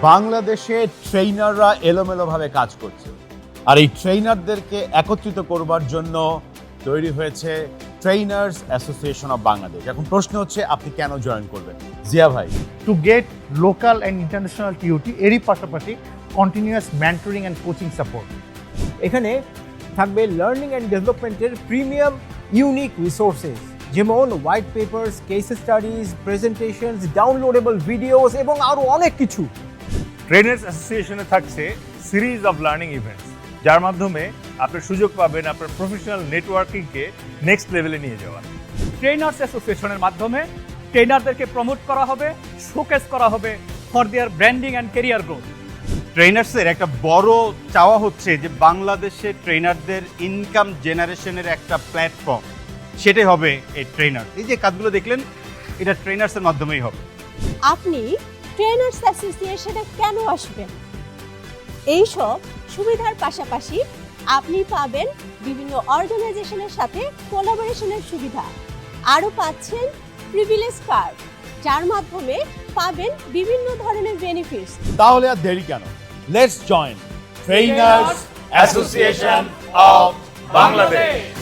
বাংলাদেশে ট্রেইনাররা এলোমেলোভাবে কাজ করছে, আর এই ট্রেইনারদেরকে একত্রিত করবার জন্য তৈরি হয়েছে ট্রেইনার্স অ্যাসোসিয়েশন অফ বাংলাদেশ। এখন প্রশ্ন হচ্ছে, আপনি কেন জয়েন করবেন জিয়া ভাই? To get local and international duty, এরই পাশাপাশি continuous mentoring and coaching support. এখানে থাকবে লার্নিং অ্যান্ড ডেভেলপমেন্টের প্রিমিয়াম ইউনিক রিসোর্সেস, যেমন white papers, case studies, presentations, downloadable videos এবং আরও অনেক কিছু। ট্রেনার্স অ্যাসোসিয়েশনে থাকছে সিরিজ অফ লার্নিং ইভেন্টস, যার মাধ্যমে আপনি সুযোগ পাবেন আপনার প্রফেশনাল নেটওয়ার্কিংকে নেক্সট লেভেলে নিয়ে যাওয়ার। ট্রেনার্স অ্যাসোসিয়েশনের মাধ্যমে ট্রেনারদেরকে প্রমোট করা হবে, শোকেস করা হবে for their branding and career growth. ট্রেনার্সের একটা বড় চাওয়া হচ্ছে যে বাংলাদেশে ট্রেনারদের ইনকাম জেনারেশনের একটা প্ল্যাটফর্ম, সেটাই হবে এই ট্রেনার। এই যে কাজগুলো দেখলেন, এটা ট্রেনার্সের মাধ্যমেই হবে। আপনি ট্রেনার্স অ্যাসোসিয়েশনে কেন আসবেন? এইসব সুবিধার পাশাপাশি আপনি পাবেন বিভিন্ন অর্গানাইজেশনের সাথে কোলাবোরেশনের সুবিধা, আরও পাচ্ছেন প্রিভিলেজ কার্ড, যার মাধ্যমে পাবেন বিভিন্ন ধরনের বেনিফিটস। তাহলে আর দেরি কেন? Let's join trainers association of Bangladesh.